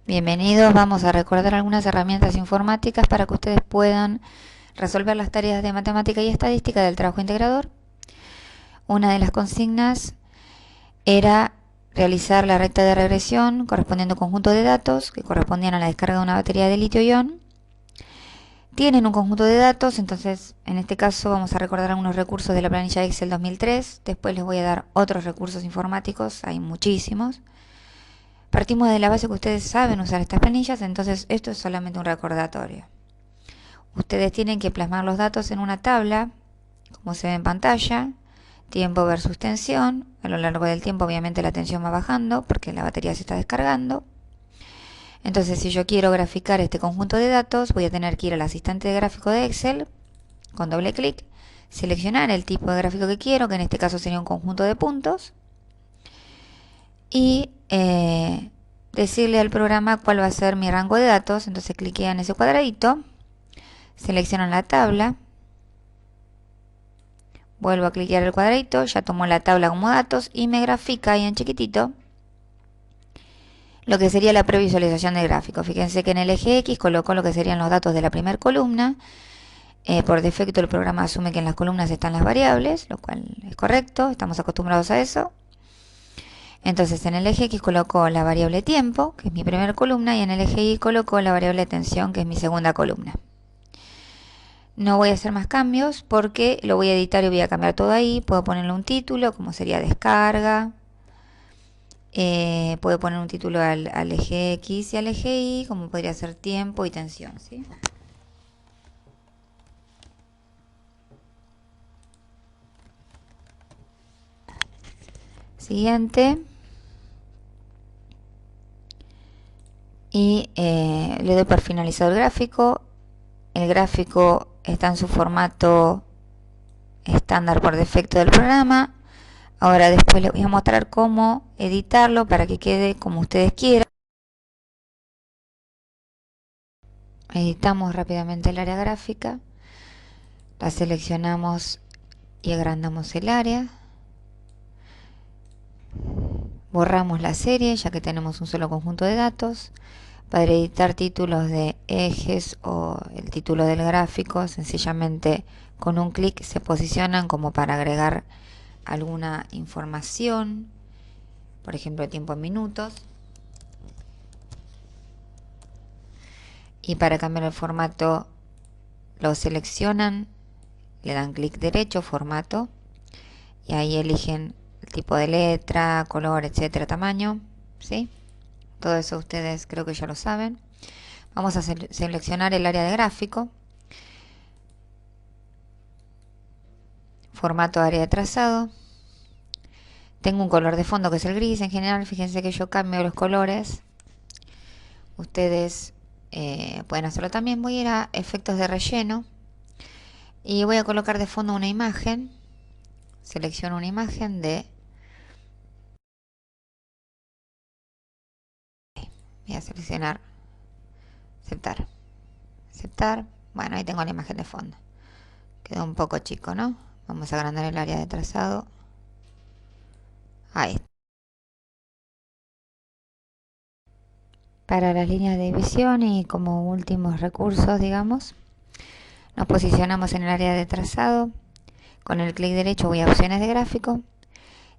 Bienvenidos, vamos a recordar algunas herramientas informáticas para que ustedes puedan resolver las tareas de matemática y estadística del trabajo integrador. Una de las consignas era realizar la recta de regresión correspondiendo a un conjunto de datos que correspondían a la descarga de una batería de litio-ion. Tienen un conjunto de datos, entonces en este caso vamos a recordar algunos recursos de la planilla Excel 2003. Después les voy a dar otros recursos informáticos, hay muchísimos. Partimos de la base que ustedes saben usar estas planillas, entonces esto es solamente un recordatorio. Ustedes tienen que plasmar los datos en una tabla, como se ve en pantalla, tiempo versus tensión. A lo largo del tiempo obviamente la tensión va bajando porque la batería se está descargando. Entonces si yo quiero graficar este conjunto de datos, voy a tener que ir al asistente de gráfico de Excel, con doble clic, seleccionar el tipo de gráfico que quiero, que en este caso sería un conjunto de puntos, y decirle al programa cuál va a ser mi rango de datos. Entonces cliquea en ese cuadradito, selecciono la tabla, vuelvo a cliquear el cuadradito, ya tomó la tabla como datos y me grafica ahí en chiquitito lo que sería la previsualización del gráfico. Fíjense que en el eje X colocó lo que serían los datos de la primera columna. Por defecto el programa asume que en las columnas están las variables, lo cual es correcto, estamos acostumbrados a eso. Entonces en el eje X colocó la variable tiempo, que es mi primera columna, y en el eje Y colocó la variable tensión, que es mi segunda columna. No voy a hacer más cambios porque lo voy a editar y voy a cambiar todo ahí. Puedo ponerle un título, como sería descarga. Puedo poner un título al eje X y al eje Y, como podría ser tiempo y tensión, ¿sí? Siguiente. Y le doy por finalizado el gráfico. El gráfico está en su formato estándar por defecto del programa. Ahora después les voy a mostrar cómo editarlo para que quede como ustedes quieran. Editamos rápidamente el área gráfica. La seleccionamos y agrandamos el área. Borramos la serie ya que tenemos un solo conjunto de datos. Para editar títulos de ejes o el título del gráfico, sencillamente con un clic se posicionan como para agregar alguna información, por ejemplo tiempo en minutos. Y para cambiar el formato lo seleccionan, le dan clic derecho, formato, y ahí eligen el tipo de letra, color, etcétera, tamaño, ¿sí? Todo eso ustedes creo que ya lo saben. Vamos a seleccionar el área de gráfico, formato área de trazado. Tengo un color de fondo que es el gris en general. Fíjense que yo cambio los colores. Ustedes pueden hacerlo también. Voy a ir a efectos de relleno y voy a colocar de fondo una imagen. Selecciono una imagen de... Voy a seleccionar aceptar. Aceptar. Bueno, ahí tengo la imagen de fondo. Quedó un poco chico, ¿no? Vamos a agrandar el área de trazado. Ahí está. Para las líneas de división y como últimos recursos, digamos, nos posicionamos en el área de trazado. Con el clic derecho voy a opciones de gráfico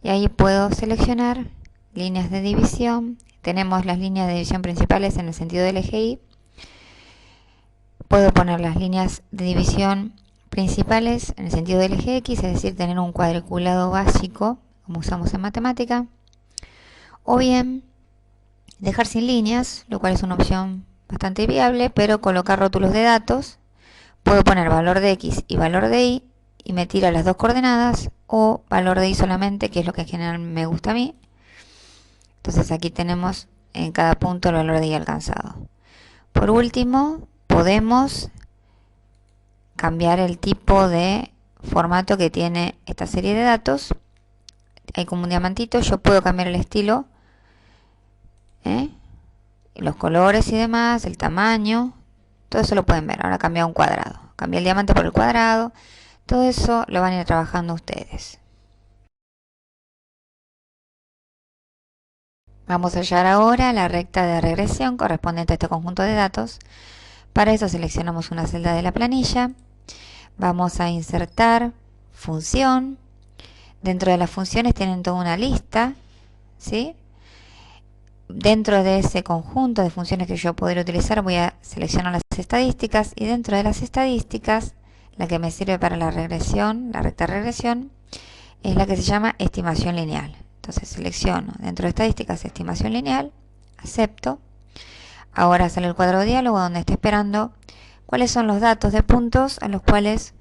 y ahí puedo seleccionar líneas de división. Tenemos las líneas de división principales en el sentido del eje Y. Puedo poner las líneas de división principales en el sentido del eje X, es decir, tener un cuadriculado básico, como usamos en matemática. O bien dejar sin líneas, lo cual es una opción bastante viable, pero colocar rótulos de datos. Puedo poner valor de X y valor de Y y me tira las dos coordenadas, o valor de Y solamente, que es lo que en general me gusta a mí. Entonces aquí tenemos en cada punto el valor de Y alcanzado. Por último, podemos cambiar el tipo de formato que tiene esta serie de datos. Hay como un diamantito, yo puedo cambiar el estilo, los colores y demás, el tamaño, todo eso lo pueden ver. Ahora cambia un cuadrado, cambié el diamante por el cuadrado. Todo eso lo van a ir trabajando ustedes. Vamos a hallar ahora la recta de regresión correspondiente a este conjunto de datos. Para eso seleccionamos una celda de la planilla. Vamos a insertar función. Dentro de las funciones tienen toda una lista, ¿sí? Dentro de ese conjunto de funciones que yo podría utilizar, voy a seleccionar las estadísticas, y dentro de las estadísticas, la que me sirve para la regresión, la recta de regresión, es la que se llama estimación lineal. Entonces selecciono dentro de estadísticas estimación lineal, acepto. Ahora sale el cuadro de diálogo donde está esperando cuáles son los datos de puntos a los cuales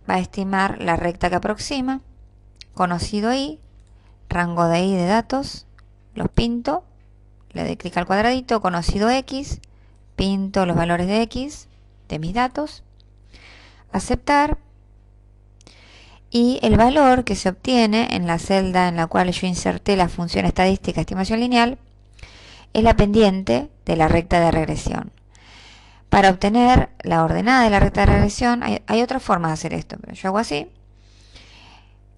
va a estimar la recta que aproxima. Conocido i, rango de i de datos, los pinto, le doy clic al cuadradito, conocido x, pinto los valores de x de mis datos, aceptar, y el valor que se obtiene en la celda en la cual yo inserté la función estadística estimación lineal es la pendiente de la recta de regresión. Para obtener la ordenada de la recta de regresión hay otra forma de hacer esto, pero yo hago así.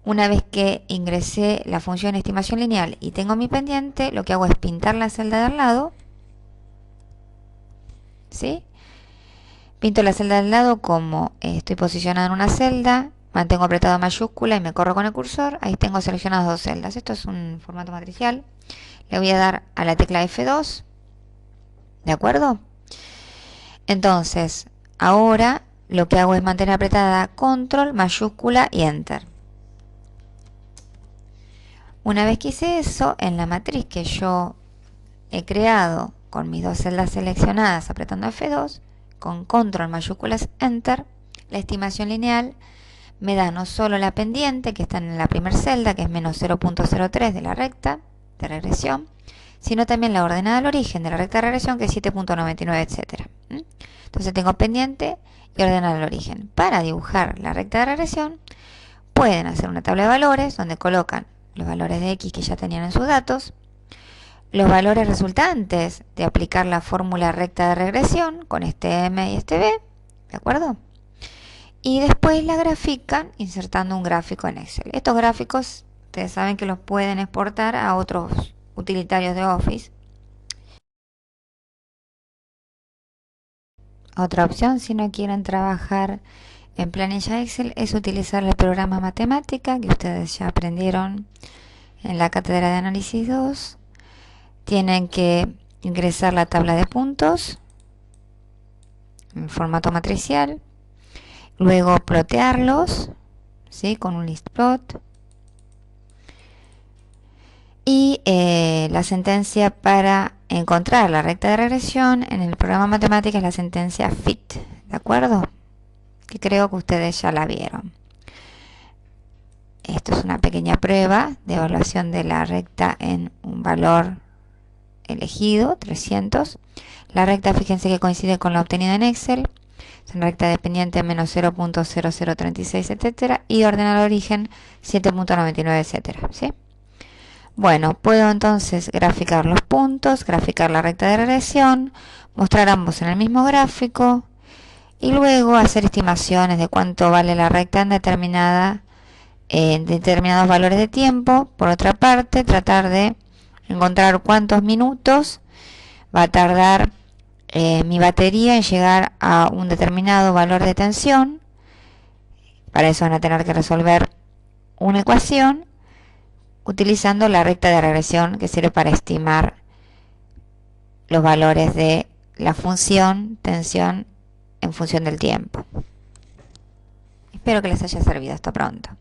Una vez que ingresé la función estimación lineal y tengo mi pendiente, lo que hago es pintar la celda de al lado, ¿sí? Pinto la celda de al lado como estoy posicionado en una celda, mantengo apretado mayúscula y me corro con el cursor. Ahí tengo seleccionadas dos celdas. Esto es un formato matricial. Le voy a dar a la tecla F2, ¿de acuerdo? Entonces, ahora lo que hago es mantener apretada control, mayúscula y enter. Una vez que hice eso, en la matriz que yo he creado con mis dos celdas seleccionadas apretando F2, con control, mayúsculas, enter, la estimación lineal me da no solo la pendiente que está en la primera celda, que es menos 0.03 de la recta de regresión, sino también la ordenada al origen de la recta de regresión, que es 7.99, etc. Entonces tengo pendiente y ordenada al origen. Para dibujar la recta de regresión, pueden hacer una tabla de valores donde colocan los valores de x que ya tenían en sus datos, los valores resultantes de aplicar la fórmula recta de regresión con este m y este b, ¿de acuerdo? Y después la grafican insertando un gráfico en Excel. Estos gráficos, ustedes saben que los pueden exportar a otros utilitarios de Office. Otra opción, si no quieren trabajar en planilla Excel, es utilizar el programa Matemática, que ustedes ya aprendieron en la cátedra de análisis 2. Tienen que ingresar la tabla de puntos en formato matricial, luego plotearlos, ¿sí? Con un list plot, y la sentencia para encontrar la recta de regresión en el programa Matemática es la sentencia FIT, ¿de acuerdo? Que creo que ustedes ya la vieron. Esto es una pequeña prueba de evaluación de la recta en un valor elegido, 300. La recta, fíjense que coincide con la obtenida en Excel. Es una recta dependiente menos 0.0036, etcétera, y ordena al origen 7.99, etcétera, ¿sí? Bueno, puedo entonces graficar los puntos, graficar la recta de regresión, mostrar ambos en el mismo gráfico y luego hacer estimaciones de cuánto vale la recta en determinados valores de tiempo. Por otra parte, tratar de encontrar cuántos minutos va a tardar mi batería en llegar a un determinado valor de tensión. Para eso van a tener que resolver una ecuación utilizando la recta de regresión, que sirve para estimar los valores de la función tensión en función del tiempo. Espero que les haya servido. Hasta pronto.